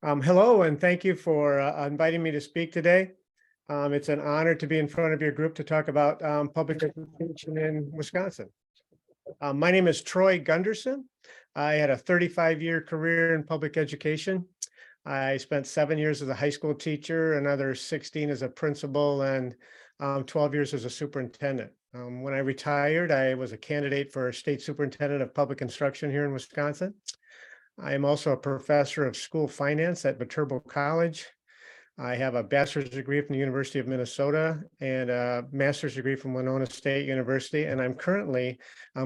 Hello, and thank you for inviting me to speak today. It's an honor to be in front of your group to talk about public education in Wisconsin. My name is Troy Gunderson. I had a 35-year career in public education. I spent 7 years as a high school teacher, another 16 as a principal, and 12 years as a superintendent. When I retired, I was a candidate for state superintendent of public instruction here in Wisconsin. I am also a professor of school finance at Viterbo College. I have a bachelor's degree from the University of Minnesota and a master's degree from Winona State University. And I'm currently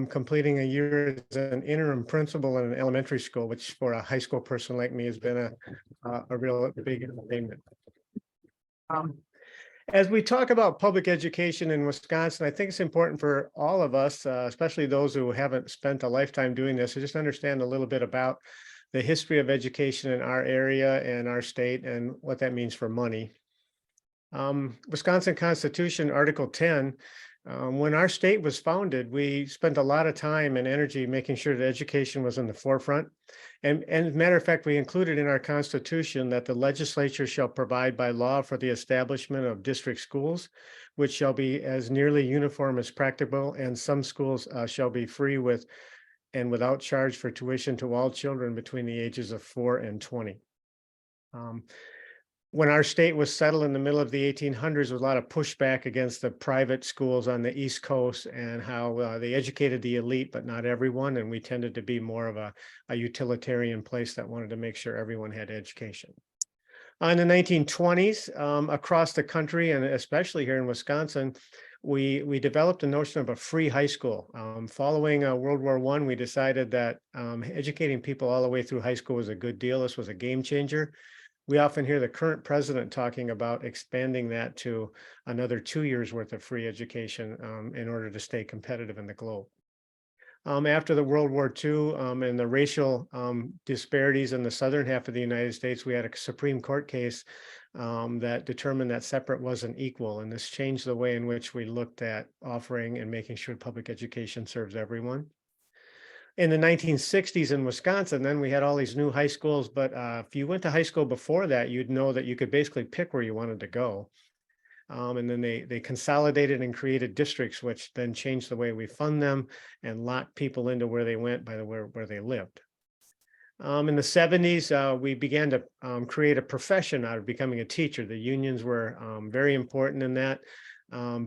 completing a year as an interim principal in an elementary school, which for a high school person like me has been a real big entertainment. As we talk about public education in Wisconsin, I think it's important for all of us, especially those who haven't spent a lifetime doing this, to just understand a little bit about the history of education in our area and our state and what that means for money. Wisconsin Constitution, Article 10, when our state was founded, we spent a lot of time and energy making sure that education was in the forefront. And as a matter of fact, we included in our Constitution that the legislature shall provide by law for the establishment of district schools, which shall be as nearly uniform as practicable, and some schools shall be free with and without charge for tuition to all children between the ages of 4 and 20. When our state was settled in the middle of the 1800s, there was a lot of pushback against the private schools on the East Coast and how they educated the elite, but not everyone. And we tended to be more of a utilitarian place that wanted to make sure everyone had education. In the 1920s, across the country, and especially here in Wisconsin, we developed a notion of a free high school. Following World War I, we decided that educating people all the way through high school was a good deal. This was a game changer. We often hear the current president talking about expanding that to another 2 years worth of free education in order to stay competitive in the globe. After the World War II and the racial disparities in the southern half of the United States, we had a Supreme Court case that determined that separate wasn't equal. And this changed the way in which we looked at offering and making sure public education serves everyone. In the 1960s in Wisconsin, then we had all these new high schools, but if you went to high school before that, you'd know that you could basically pick where you wanted to go. And then they consolidated and created districts, which then changed the way we fund them and locked people into where they went by where they lived. In the 70s, we began to create a profession out of becoming a teacher. The unions were very important in that.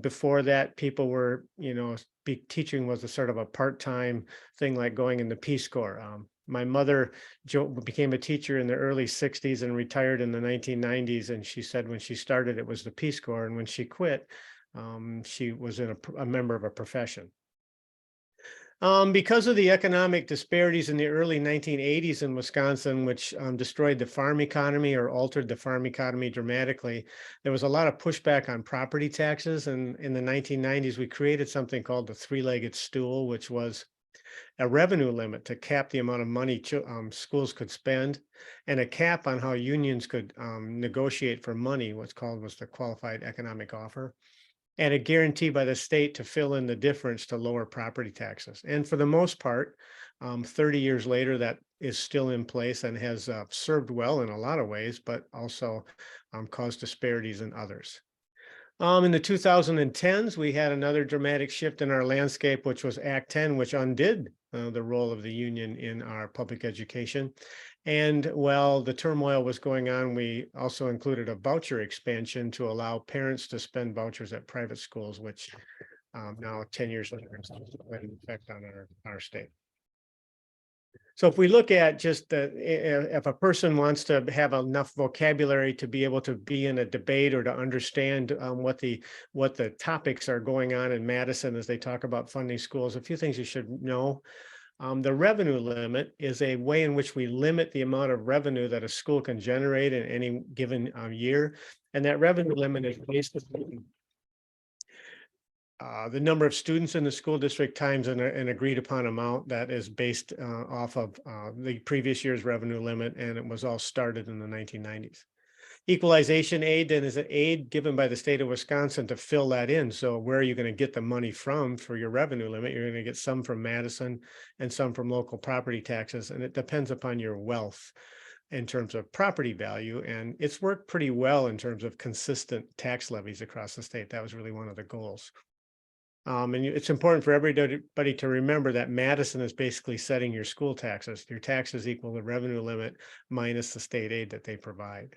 Before that, people were, teaching was a sort of a part-time thing, like going in the Peace Corps. My mother became a teacher in the early 60s and retired in the 1990s. And she said when she started, it was the Peace Corps. And when she quit, she was a member of a profession. Because of the economic disparities in the early 1980s in Wisconsin, which destroyed the farm economy or altered the farm economy dramatically, there was a lot of pushback on property taxes. And in the 1990s, we created something called the three-legged stool, which was a revenue limit to cap the amount of money schools could spend, and a cap on how unions could negotiate for money, was the qualified economic offer, and a guarantee by the state to fill in the difference to lower property taxes. And for the most part, 30 years later, that is still in place and has served well in a lot of ways, but also caused disparities in others. In the 2010s, we had another dramatic shift in our landscape, which was Act 10, which undid the role of the union in our public education. And while the turmoil was going on, we also included a voucher expansion to allow parents to spend vouchers at private schools, which now 10 years later is in effect on our state. So if we look at just if a person wants to have enough vocabulary to be able to be in a debate or to understand what the topics are going on in Madison as they talk about funding schools, a few things you should know. The revenue limit is a way in which we limit the amount of revenue that a school can generate in any given year. And that revenue limit is based on the number of students in the school district times an agreed upon amount that is based off of the previous year's revenue limit, and it was all started in the 1990s. Equalization aid then is an aid given by the state of Wisconsin to fill that in. So where are you going to get the money from for your revenue limit? You're going to get some from Madison and some from local property taxes, and it depends upon your wealth. in terms of property value. And it's worked pretty well in terms of consistent tax levies across the state. That was really one of the goals. And it's important for everybody to remember that Madison is basically setting your school taxes. Your taxes equal the revenue limit minus the state aid that they provide.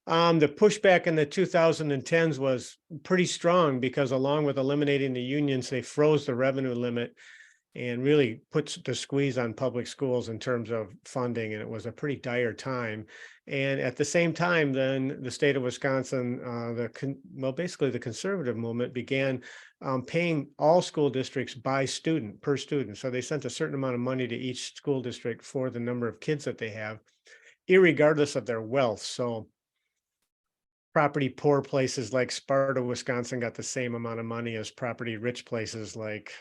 The pushback in the 2010s was pretty strong because along with eliminating the unions, they froze the revenue limit and really puts the squeeze on public schools in terms of funding. And it was a pretty dire time. And at the same time, then the state of Wisconsin, basically the conservative movement began paying all school districts by student, per student. So they sent a certain amount of money to each school district for the number of kids that they have, irregardless of their wealth. So property poor places like Sparta, Wisconsin got the same amount of money as property rich places like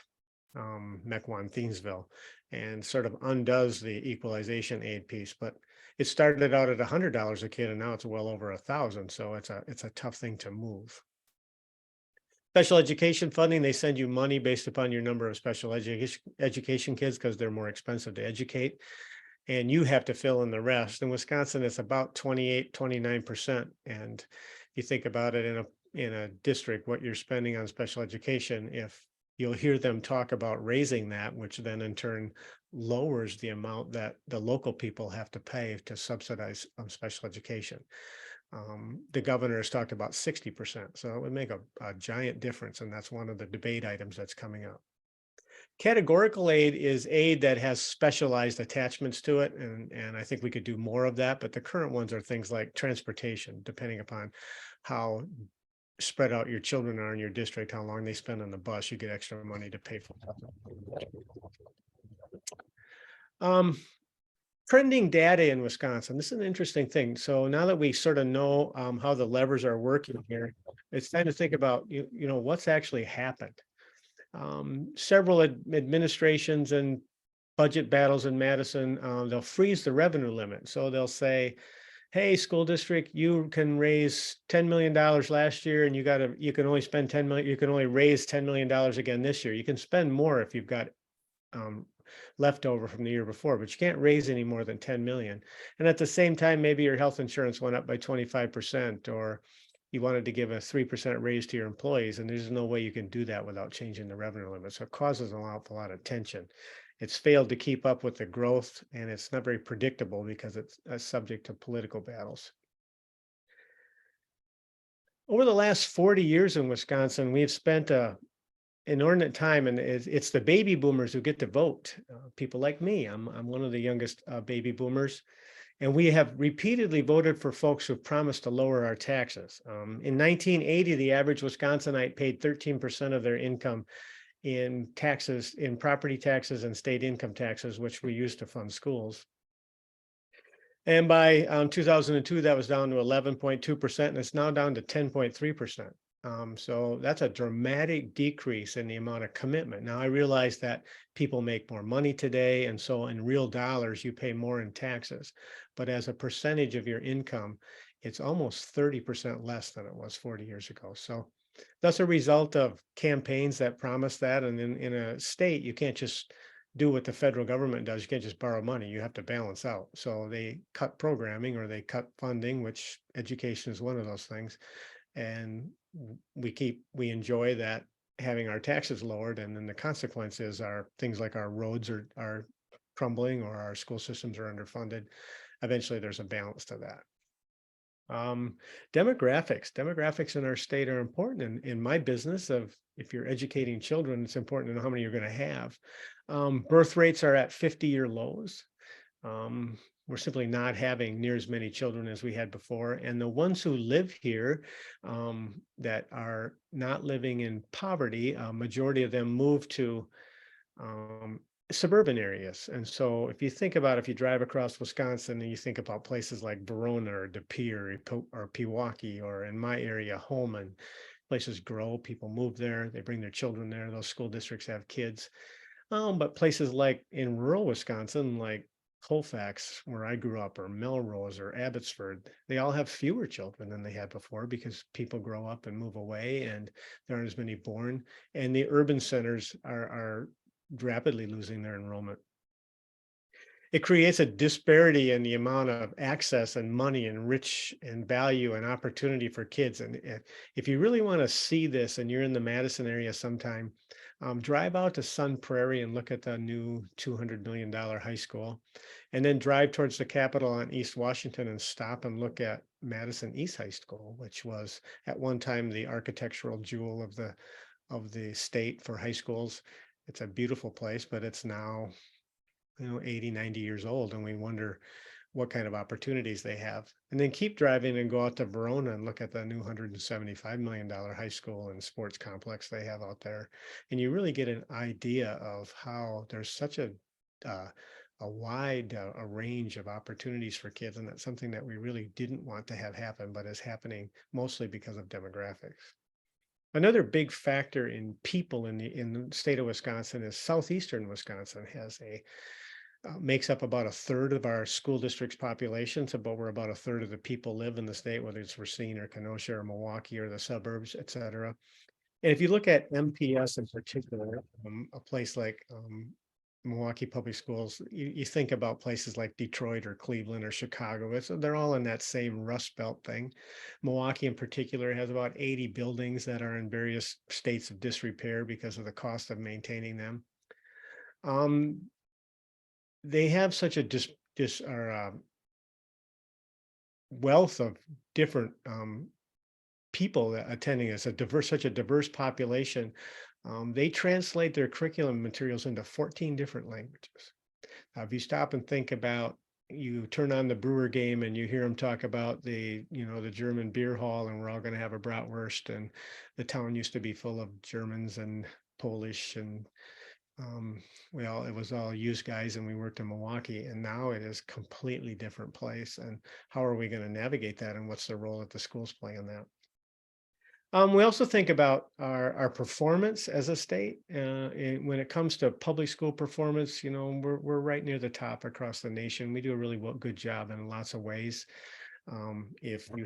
Mequon, Thiensville, and sort of undoes the equalization aid piece. But it started out at $100 a kid, and now it's well over 1,000. So it's a tough thing to move. Special education funding, they send you money based upon your number of special education kids because they're more expensive to educate. And you have to fill in the rest. In Wisconsin, it's about 28, 29%. And you think about it in a district, what you're spending on special education, if you'll hear them talk about raising that, which then in turn lowers the amount that the local people have to pay to subsidize special education. The governor has talked about 60%. So it would make a giant difference. And that's one of the debate items that's coming up. Categorical aid is aid that has specialized attachments to it, and I think we could do more of that, but the current ones are things like transportation, depending upon how spread out your children are in your district, how long they spend on the bus, you get extra money to pay for that. Trending data in Wisconsin, this is an interesting thing. So now that we sort of know how the levers are working here, it's time to think about, what's actually happened. Several administrations and budget battles in Madison, they'll freeze the revenue limit. So they'll say, hey, school district, you can raise $10 million last year and you can only spend 10 million, you can only raise $10 million again this year. You can spend more if you've got leftover from the year before, but you can't raise any more than 10 million. And at the same time, maybe your health insurance went up by 25%, or you wanted to give a 3% raise to your employees, and there's no way you can do that without changing the revenue limit. So it causes an awful lot of tension. It's failed to keep up with the growth, and it's not very predictable because it's subject to political battles. Over the last 40 years in Wisconsin, we've spent inordinate time, and it's the baby boomers who get to vote. People like me, I'm one of the youngest baby boomers. And we have repeatedly voted for folks who've promised to lower our taxes. In 1980, the average Wisconsinite paid 13% of their income in taxes, in property taxes and state income taxes, which we use to fund schools. And by 2002, that was down to 11.2%, and it's now down to 10.3%. So that's a dramatic decrease in the amount of commitment. Now, I realize that people make more money today, and so in real dollars, you pay more in taxes. But as a percentage of your income, it's almost 30% less than it was 40 years ago. So that's a result of campaigns that promise that. And in a state, you can't just do what the federal government does. You can't just borrow money. You have to balance out. So they cut programming or they cut funding, which education is one of those things. And we enjoy that, having our taxes lowered, and then the consequences are things like our roads are crumbling or our school systems are underfunded. Eventually there's a balance to that. Demographics in our state are important. In my business of, if you're educating children, it's important to know how many you're going to have. Birth rates are at 50-year lows. We're simply not having near as many children as we had before. And the ones who live here that are not living in poverty, a majority of them move to suburban areas. And so if you think about, if you drive across Wisconsin and you think about places like Verona or De Pere or Pewaukee, or in my area, Holmen, places grow, people move there, they bring their children there, those school districts have kids. But places like in rural Wisconsin, like Colfax, where I grew up, or Melrose or Abbotsford, they all have fewer children than they had before because people grow up and move away and there aren't as many born. And the urban centers are rapidly losing their enrollment. It creates a disparity in the amount of access and money and rich and value and opportunity for kids. And if you really want to see this and you're in the Madison area sometime, drive out to Sun Prairie and look at the new $200 million high school, and then drive towards the Capitol on East Washington and stop and look at Madison East High School, which was at one time the architectural jewel of the state for high schools. It's a beautiful place, but it's now 80, 90 years old, and we wonder what kind of opportunities they have. And then keep driving and go out to Verona and look at the new $175 million high school and sports complex they have out there. And you really get an idea of how there's such uh, a wide a range of opportunities for kids. And that's something that we really didn't want to have happen, but is happening mostly because of demographics. Another big factor in people in the state of Wisconsin is southeastern Wisconsin has a makes up about a third of our school district's population. So, but we're about a third of the people live in the state, whether it's Racine or Kenosha or Milwaukee or the suburbs, et cetera. And if you look at MPS in particular, a place like Milwaukee Public Schools, you think about places like Detroit or Cleveland or Chicago. They're all in that same Rust Belt thing. Milwaukee in particular has about 80 buildings that are in various states of disrepair because of the cost of maintaining them. They have such a wealth of different people that attending as such a diverse population. They translate their curriculum materials into 14 different languages. If you stop and think about, you turn on the Brewer game and you hear them talk about the German beer hall, and we're all going to have a bratwurst, and the town used to be full of Germans and Polish and it was all used guys, and we worked in Milwaukee, and now it is completely different place. And how are we going to navigate that? And what's the role that the schools play in that? We also think about our performance as a state. When it comes to public school performance, we're right near the top across the nation. We do a really good job in lots of ways. If you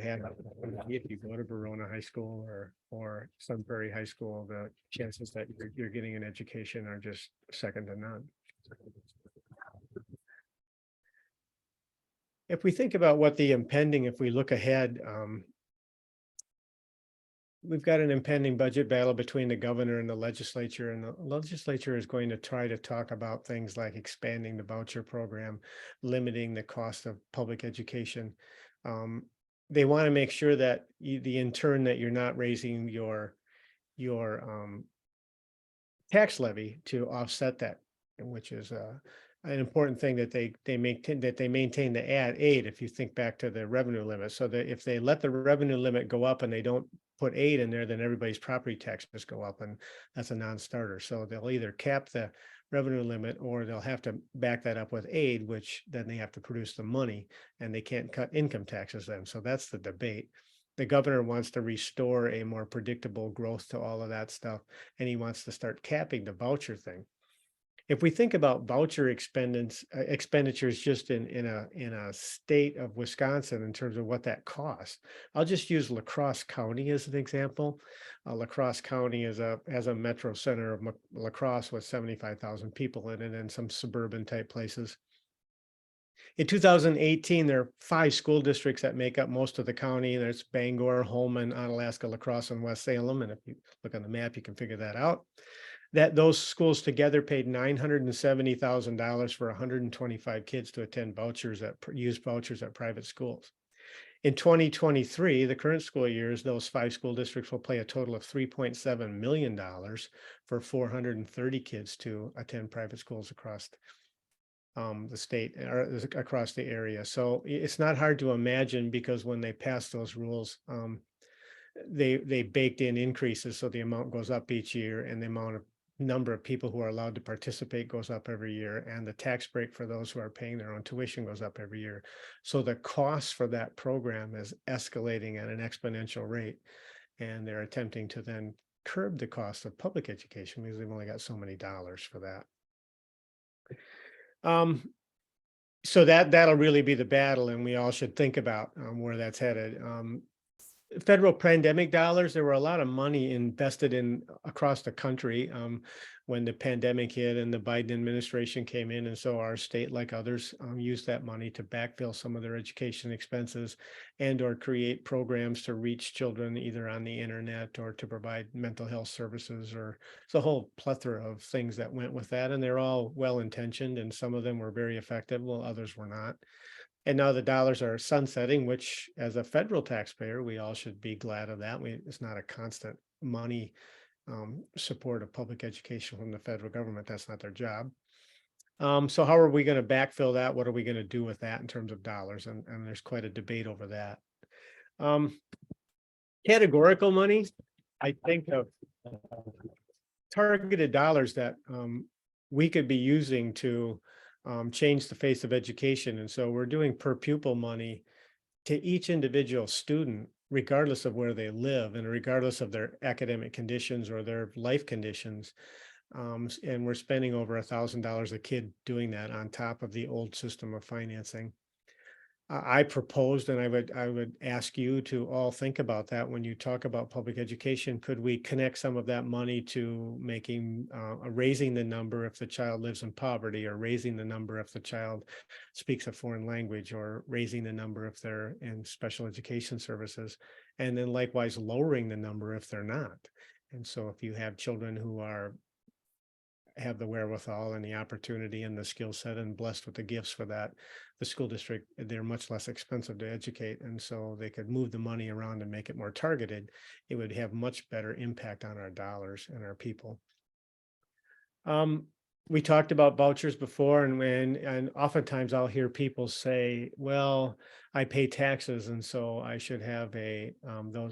go to Verona High School or Sun Prairie High School, the chances that you're getting an education are just second to none. If we think about if we look ahead, we've got an impending budget battle between the governor and the legislature, and the legislature is going to try to talk about things like expanding the voucher program, limiting the cost of public education. They want to make sure that in turn that you're not raising your tax levy to offset that, which is an important thing that they maintain the aid. If you think back to the revenue limit, so that if they let the revenue limit go up and they don't put aid in there, then everybody's property taxes go up, and that's a non-starter. So they'll either cap the revenue limit or they'll have to back that up with aid, which then they have to produce the money, and they can't cut income taxes then. So that's the debate. The governor wants to restore a more predictable growth to all of that stuff, and he wants to start capping the voucher thing. If we think about voucher expenditures just in a state of Wisconsin in terms of what that costs, I'll just use La Crosse County as an example. La Crosse County has a metro center of La Crosse with 75,000 people in it and some suburban type places. In 2018, there are 5 school districts that make up most of the county. There's Bangor, Holmen, Onalaska, La Crosse, and West Salem. And if you look on the map, you can figure that out. That those schools together paid $970,000 for 125 kids to attend used vouchers at private schools. In 2023, the current school years, those 5 school districts will pay a total of $3.7 million for 430 kids to attend private schools across the state or across the area. So it's not hard to imagine, because when they passed those rules, they baked in increases, so the amount goes up each year, and the number of people who are allowed to participate goes up every year, and the tax break for those who are paying their own tuition goes up every year. So the cost for that program is escalating at an exponential rate, and they're attempting to then curb the cost of public education because they've only got so many dollars for that. So that'll really be the battle, and we all should think about where that's headed. federal pandemic dollars, there were a lot of money invested in across the country when the pandemic hit and the Biden administration came in. And so our state, like others, used that money to backfill some of their education expenses and or create programs to reach children either on the internet or to provide mental health services, or it's a whole plethora of things that went with that. And they're all well intentioned, and some of them were very effective, while others were not. And now the dollars are sunsetting, which as a federal taxpayer, we all should be glad of that. It's not a constant money support of public education from the federal government. That's not their job. So how are we going to backfill that? What are we going to do with that in terms of dollars? And there's quite a debate over that. Categorical money, I think of targeted dollars that we could be using to change the face of education. And so we're doing per pupil money to each individual student, regardless of where they live and regardless of their academic conditions or their life conditions. And we're spending over $1,000 a kid doing that on top of the old system of financing. I proposed, and I would ask you to all think about that when you talk about public education. Could we connect some of that money to making raising the number if the child lives in poverty, or raising the number if the child speaks a foreign language, or raising the number if they're in special education services, and then likewise lowering the number if they're not. And so if you have children who have the wherewithal and the opportunity and the skill set and blessed with the gifts for that, the school district, they're much less expensive to educate. And so they could move the money around and make it more targeted. It would have much better impact on our dollars and our people. We talked about vouchers before, and oftentimes I'll hear people say, well, I pay taxes, and so I should have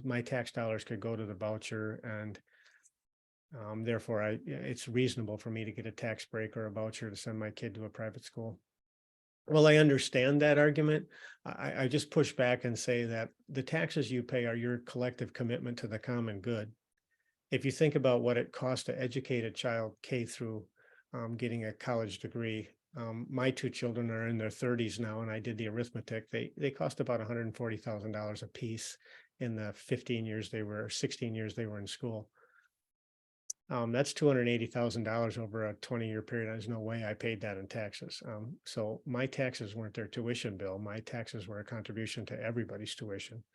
my tax dollars could go to the voucher, and therefore, it's reasonable for me to get a tax break or a voucher to send my kid to a private school. Well, I understand that argument. I just push back and say that the taxes you pay are your collective commitment to the common good. If you think about what it costs to educate a child K through getting a college degree, my two children are in their 30s now, and I did the arithmetic. They cost about $140,000 a piece in the 16 years they were in school. That's $280,000 over a 20-year period. There's no way I paid that in taxes. So my taxes weren't their tuition bill. My taxes were a contribution to everybody's tuition.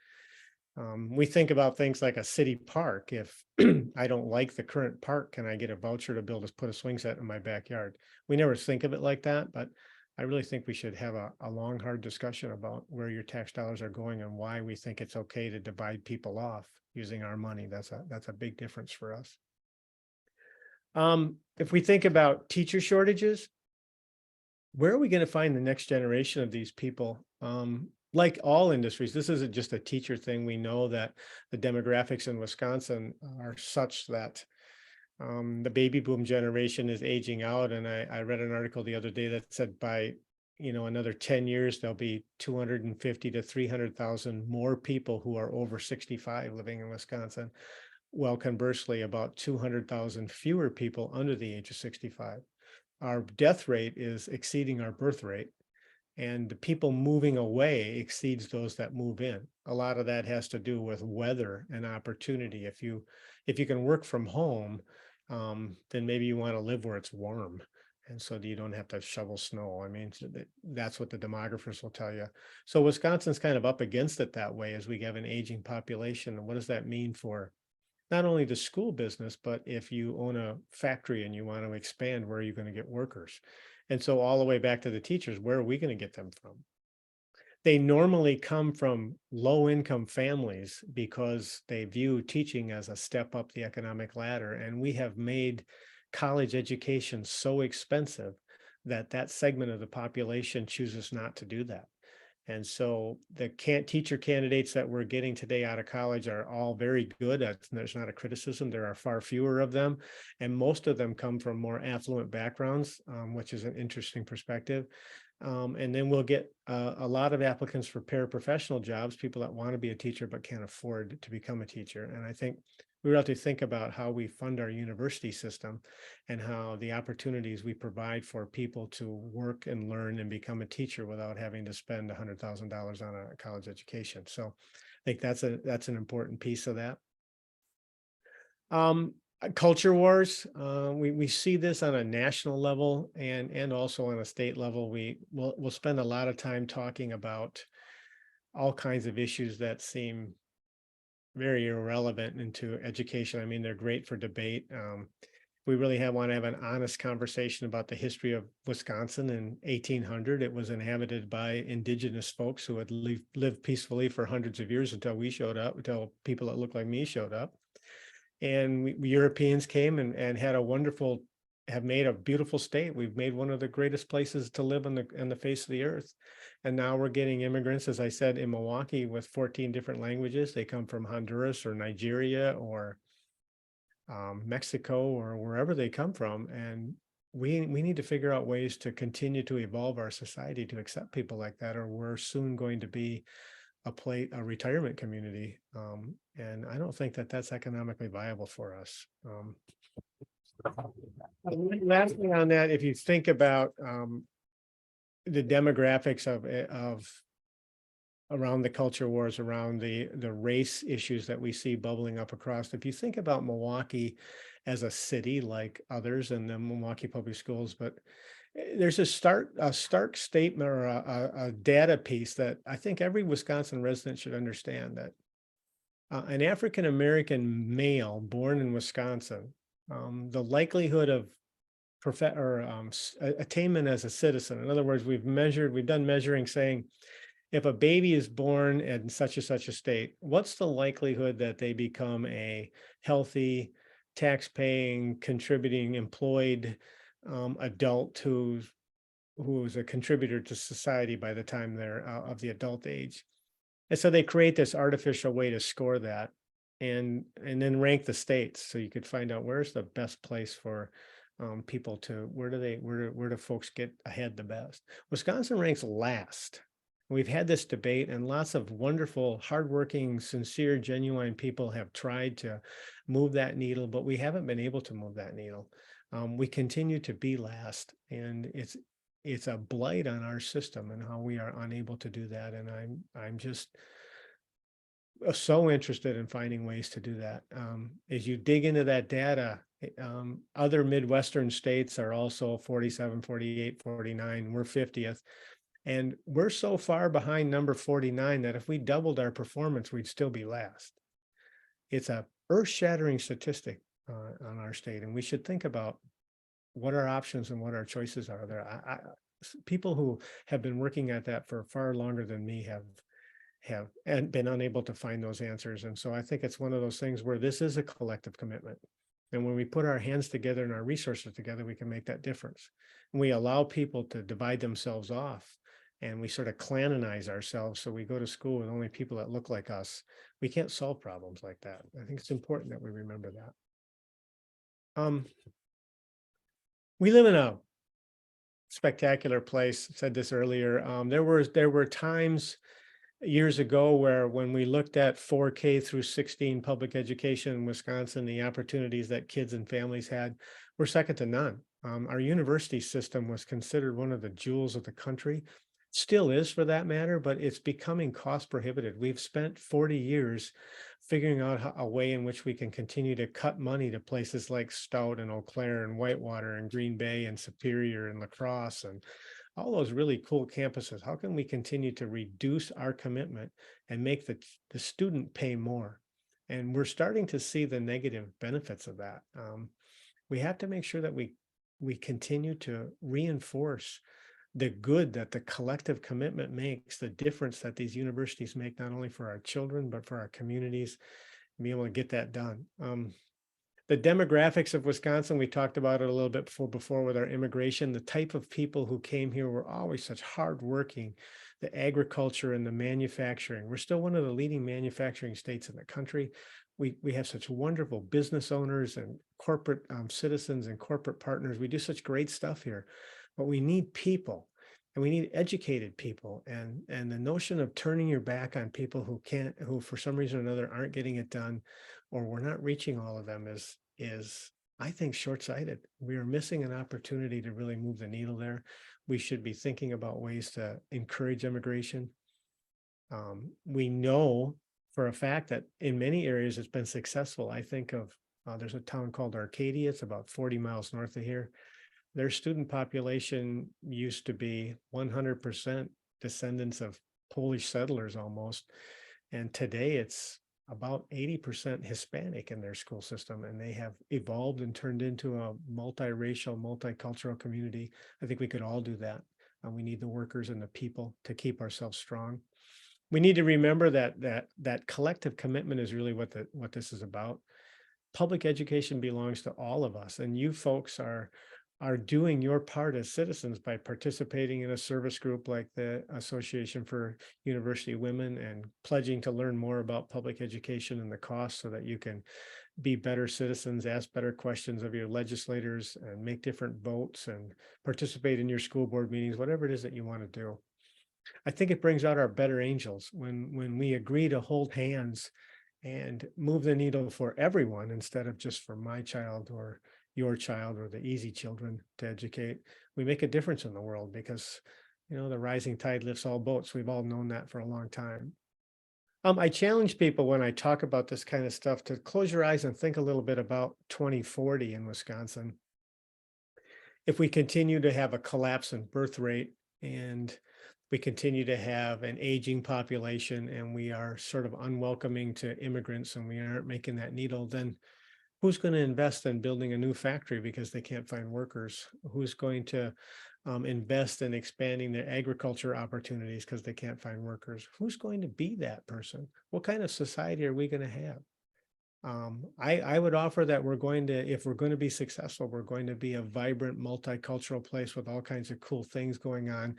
We think about things like a city park. If I don't like the current park, can I get a voucher to put a swing set in my backyard? We never think of it like that, but I really think we should have a long, hard discussion about where your tax dollars are going and why we think it's okay to divide people off using our money. That's a big difference for us. If we think about teacher shortages, where are we going to find the next generation of these people? Like all industries, this isn't just a teacher thing. We know that the demographics in Wisconsin are such that the baby boom generation is aging out. And I read an article the other day that said by another 10 years, there'll be 250 to 300,000 more people who are over 65 living in Wisconsin. Well, conversely, about 200,000 fewer people under the age of 65. Our death rate is exceeding our birth rate, and the people moving away exceeds those that move in. A lot of that has to do with weather and opportunity. If you can work from home, then maybe you want to live where it's warm, and so you don't have to shovel snow. I mean, that's what the demographers will tell you. So Wisconsin's kind of up against it that way, as we have an aging population. And what does that mean for not only the school business, but if you own a factory and you want to expand, where are you going to get workers? And so all the way back to the teachers, where are we going to get them from? They normally come from low income families because they view teaching as a step up the economic ladder. And we have made college education so expensive that that segment of the population chooses not to do that. And so the teacher candidates that we're getting today out of college are all very good. There's not a criticism. There are far fewer of them. And most of them come from more affluent backgrounds, which is an interesting perspective. And then we'll get a lot of applicants for paraprofessional jobs, people that want to be a teacher but can't afford to become a teacher. And I think we have to think about how we fund our university system and how the opportunities we provide for people to work and learn and become a teacher without having to spend $100,000 on a college education. So think that's an important piece of that. Culture wars, we see this on a national level and also on a state level. We'll spend a lot of time talking about all kinds of issues that seem very irrelevant into education. I mean, they're great for debate. We really want to have an honest conversation about the history of Wisconsin in 1800. It was inhabited by indigenous folks who had lived peacefully for hundreds of years until we showed up, until people that looked like me showed up. And we Europeans came and had a wonderful, have made a beautiful state. We've made one of the greatest places to live on the face of the earth. And now we're getting immigrants, as I said, in Milwaukee with 14 different languages. They come from Honduras or Nigeria or Mexico or wherever they come from. And we need to figure out ways to continue to evolve our society to accept people like that, or we're soon going to be a retirement community. And I don't think that that's economically viable for us. Lastly on that, if you think about the demographics of around the culture wars, around the race issues that we see bubbling up across, if you think about Milwaukee as a city like others in the Milwaukee Public Schools, but there's a stark statement or a data piece that I think every Wisconsin resident should understand, that an African-American male born in Wisconsin, the likelihood of attainment as a citizen. In other words, we've done measuring saying, if a baby is born in such and such a state, what's the likelihood that they become a healthy, tax-paying, contributing, employed adult who's a contributor to society by the time they're of the adult age? And so they create this artificial way to score that, and then rank the states so you could find out where's the best place for people to, where do folks get ahead the best. Wisconsin ranks last. We've had this debate, and lots of wonderful, hardworking, sincere, genuine people have tried to move that needle, but we haven't been able to move that needle. We continue to be last, and it's a blight on our system and how we are unable to do that. And I'm just so interested in finding ways to do that. As you dig into that data, other Midwestern states are also 47, 48, 49. We're 50th. And we're so far behind number 49 that if we doubled our performance, we'd still be last. It's a earth-shattering statistic on our state. And we should think about what our options and what our choices are there. People who have been working at that for far longer than me have been unable to find those answers. And so I think it's one of those things where this is a collective commitment. And when we put our hands together and our resources together, we can make that difference. And we allow people to divide themselves off, and we sort of clanonize ourselves. So we go to school with only people that look like us. We can't solve problems like that. I think it's important that we remember that. We live in a spectacular place. I said this earlier. There were times years ago where, when we looked at 4K through 16 public education in Wisconsin, the opportunities that kids and families had were second to none. Our university system was considered one of the jewels of the country. Still is, for that matter, but it's becoming cost prohibitive. We've spent 40 years figuring out a way in which we can continue to cut money to places like Stout and Eau Claire and Whitewater and Green Bay and Superior and La Crosse and all those really cool campuses. How can we continue to reduce our commitment and make the student pay more? And we're starting to see the negative benefits of that. We have to make sure that we continue to reinforce the good that the collective commitment makes, the difference that these universities make, not only for our children, but for our communities, and be able to get that done. The demographics of Wisconsin, we talked about it a little bit before with our immigration. The type of people who came here were always such hardworking, the agriculture and the manufacturing. We're still one of the leading manufacturing states in the country. We have such wonderful business owners and corporate citizens and corporate partners. We do such great stuff here, but we need people, and we need educated people. And the notion of turning your back on people who for some reason or another aren't getting it done, or we're not reaching all of them, is I think short-sighted. We are missing an opportunity to really move the needle there. We should be thinking about ways to encourage immigration. We know for a fact that in many areas it's been successful. I think of there's a town called Arcadia. It's about 40 miles north of here. Their student population used to be 100% descendants of Polish settlers almost. And today it's about 80% Hispanic in their school system. And they have evolved and turned into a multiracial, multicultural community. I think we could all do that. We need the workers and the people to keep ourselves strong. We need to remember that collective commitment is really what this is about. Public education belongs to all of us, and you folks are doing your part as citizens by participating in a service group like the Association for University Women and pledging to learn more about public education and the cost so that you can be better citizens, ask better questions of your legislators and make different votes and participate in your school board meetings, whatever it is that you want to do. I think it brings out our better angels when we agree to hold hands and move the needle for everyone instead of just for my child or your child or the easy children to educate. We make a difference in the world because, the rising tide lifts all boats. We've all known that for a long time. I challenge people when I talk about this kind of stuff to close your eyes and think a little bit about 2040 in Wisconsin. If we continue to have a collapse in birth rate and we continue to have an aging population and we are sort of unwelcoming to immigrants and we aren't making that needle, then who's going to invest in building a new factory because they can't find workers? Who's going to invest in expanding their agriculture opportunities because they can't find workers? Who's going to be that person? What kind of society are we going to have? I would offer that if we're going to be successful, we're going to be a vibrant multicultural place with all kinds of cool things going on,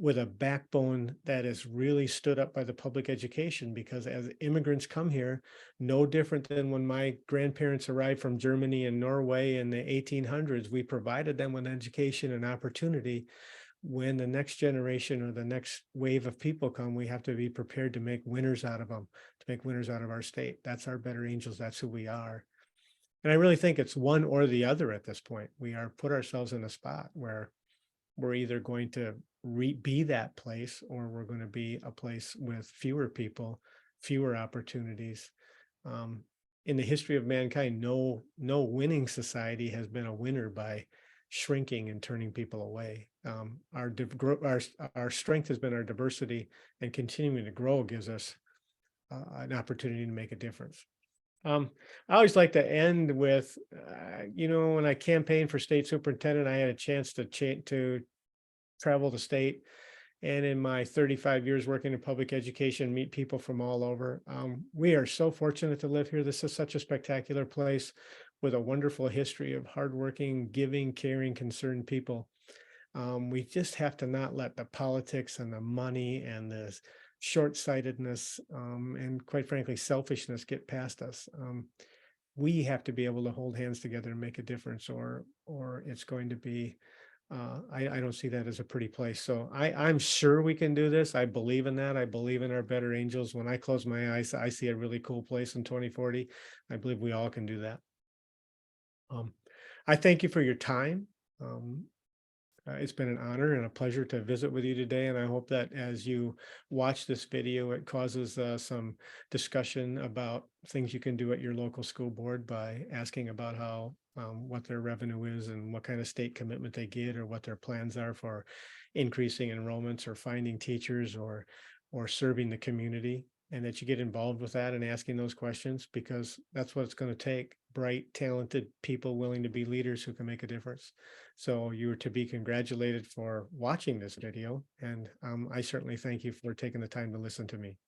with a backbone that is really stood up by the public education, because as immigrants come here, no different than when my grandparents arrived from Germany and Norway in the 1800s, we provided them with education and opportunity. When the next generation or the next wave of people come, we have to be prepared to make winners out of them, to make winners out of our state. That's our better angels. That's who we are. And I really think it's one or the other at this point. We are put ourselves in a spot where we're either going to be that place or we're going to be a place with fewer people, fewer opportunities. In the history of mankind, no winning society has been a winner by shrinking and turning people away. Our strength has been our diversity, and continuing to grow gives us an opportunity to make a difference. I always like to end with, when I campaigned for state superintendent, I had a chance to travel the state, and in my 35 years working in public education, meet people from all over. We are so fortunate to live here. This is such a spectacular place with a wonderful history of hardworking, giving, caring, concerned people. We just have to not let the politics and the money and the short-sightedness and, quite frankly, selfishness get past us. We have to be able to hold hands together and make a difference, or it's going to be I don't see that as a pretty place. So I'm sure we can do this. I believe in that. I believe in our better angels. When I close my eyes, I see a really cool place in 2040. I believe we all can do that. I thank you for your time. It's been an honor and a pleasure to visit with you today. And I hope that as you watch this video, it causes some discussion about things you can do at your local school board by asking about what their revenue is and what kind of state commitment they get, or what their plans are for increasing enrollments or finding teachers or serving the community, and that you get involved with that and asking those questions, because that's what it's going to take: bright, talented people willing to be leaders who can make a difference. So you are to be congratulated for watching this video, and I certainly thank you for taking the time to listen to me.